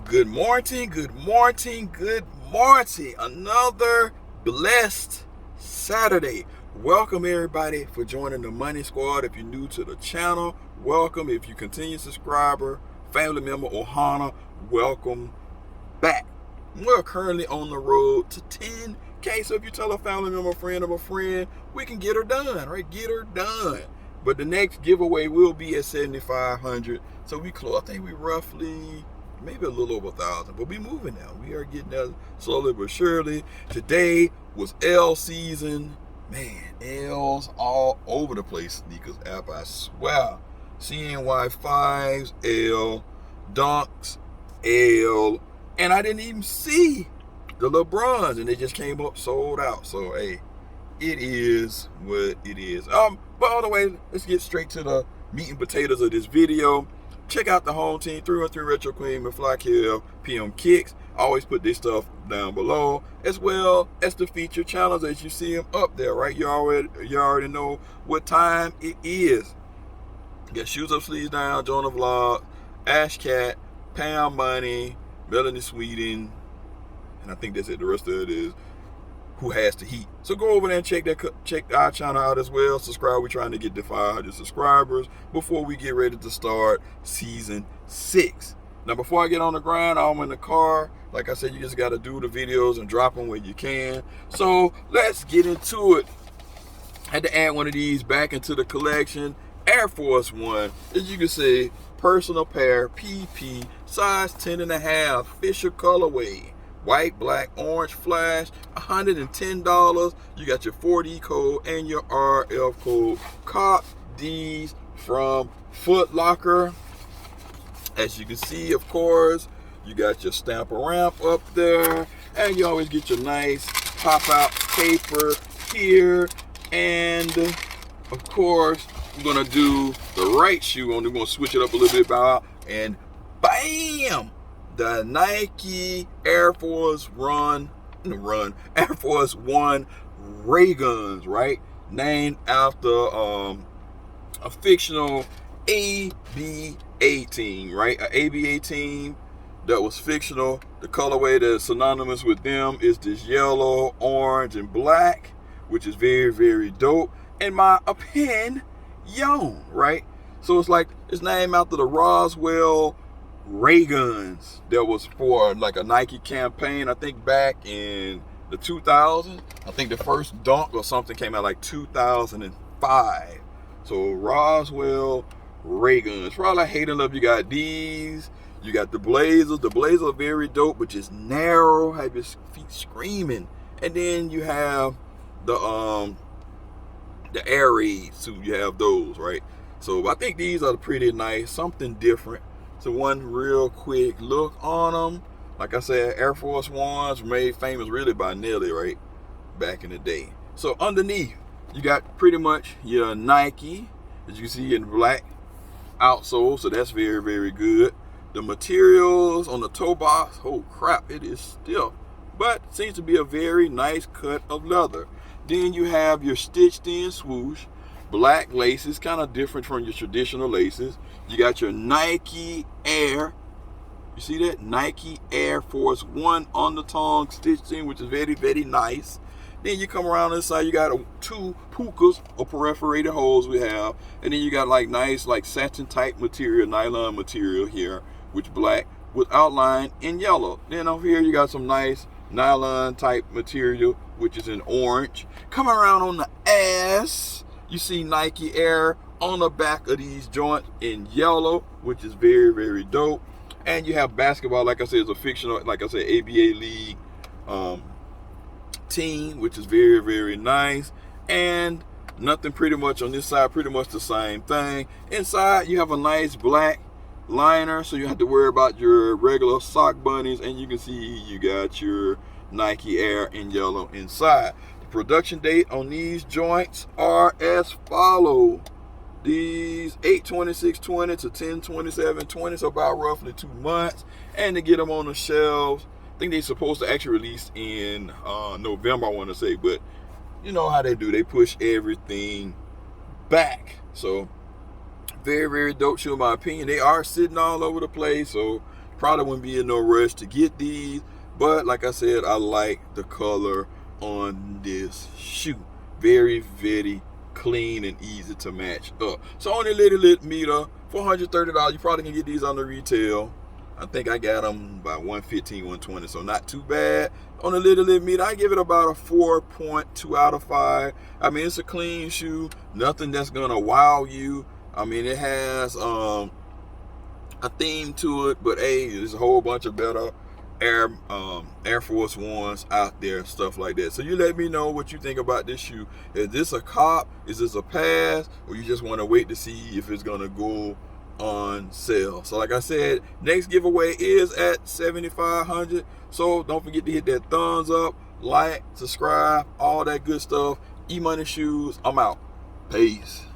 Good morning, good morning, good morning. Another blessed Saturday. Welcome everybody for joining the Money Squad. If you're new to the channel, welcome. If you're a continued subscriber, family member, or HON.HI, welcome back. We're currently on the road to 10K. So if you tell a family member, friend of a friend, we can get her done, right? Get her done. But the next giveaway will be at 7,500. So we close, I think we roughly, maybe a little over 1,000, but we moving now. We are getting there slowly but surely. Today was L season. Man, L's all over the place. Sneakers app, I swear. CNY 5s, L, Dunks, L, and I didn't even see the LeBrons, and they just came up sold out. So hey, it is what it is. But all the way, let's get straight to the meat and potatoes of this video. Check out the home team, 313 Retro Queen, MCFLYKOF, PMKICKZ. I always put this stuff down below, as well as the feature channels as you see them up there, right? You already know what time it is. You got Shoes Up, Sleeves Down, Jonah Vlog, Ash Cat, Pound Money, Melanie Sweden, and I think that's it. The rest of it is Who Has the Heat. So go over there and check our channel out as well. Subscribe. We're trying to get to 500 subscribers before we get ready to start season 6. Now, before I get on the grind, I'm in the car. Like I said, you just got to do the videos and drop them where you can. So let's get into it. Had to add one of these back into the collection. Air Force One, as you can see, personal pair, PP, size 10.5, Fisher colorway. White, black, orange flash, $110. You got your 4D code and your RF code. Cop these from Foot Locker. As you can see, of course, you got your stamper ramp up there, and you always get your nice pop out paper here. And of course, we're gonna do the right shoe on. We're gonna switch it up a little bit, and bam! The Nike Air Force One Rayguns, right? Named after a fictional ABA team, right? An ABA team that was fictional. The colorway that's synonymous with them is this yellow, orange, and black, which is very, very dope, in my opinion, right? So it's named after the Roswell Rayguns that was for like a Nike campaign, I think back in the 2000s. I think the first Dunk or something came out like 2005. So Roswell Rayguns. For all I hate and love, you got these. You got the Blazers. The Blazers are very dope, but just narrow, have your feet screaming. And then you have the Air Raids too. You have those, right? So I think these are pretty nice, something different. So one real quick look on them. Like I said, Air Force Ones were made famous really by Nelly, right? Back in the day. So underneath, you got pretty much your Nike, as you can see, in black outsole. So that's very, very good. The materials on the toe box, oh crap, it is stiff. But seems to be a very nice cut of leather. Then you have your stitched in swoosh. Black laces, kind of different from your traditional laces. You got your Nike Air. You see that? Nike Air Force One on the tongue stitched in, which is very, very nice. Then you come around inside, you got two pukas or perforated holes we have. And then you got like nice like satin type material, nylon material here, which black with outline in yellow. Then over here you got some nice nylon type material, which is in orange. Coming around on the ass, you see Nike Air on the back of these joints in yellow, which is very, very dope. And you have basketball, like I said, it's a fictional, like I said, ABA League team, which is very, very nice. And nothing pretty much on this side, pretty much the same thing. Inside, you have a nice black liner, so you don't have to worry about your regular sock bunnies. And you can see you got your Nike Air in yellow inside. Production date on these joints are as follow. These 8/26/20 to 10/27/20, so about roughly 2 months. And to get them on the shelves, I think they're supposed to actually release in November, I want to say, but you know how they do. They push everything back. So very, very dope shoe in my opinion. They are sitting all over the place, so Probably wouldn't be in no rush to get these, but like I said, I like the color on this shoe. Very, very clean and easy to match up. So on a little meter, $430. You probably can get these on the retail. I think I got them by $115, $120, so not too bad. On a little meter, I give it about a 4.2 out of 5. I mean, it's a clean shoe, nothing that's gonna wow you. I mean, it has a theme to it, but hey, there's a whole bunch of better Air Force Ones out there, stuff like that. So you let me know what you think about this shoe. Is this a cop? Is this a pass? Or you just want to wait to see if it's gonna go on sale? So like I said, next giveaway is at 7,500. So don't forget to hit that thumbs up, like, subscribe, all that good stuff. Emoneyshoes, I'm out. Peace.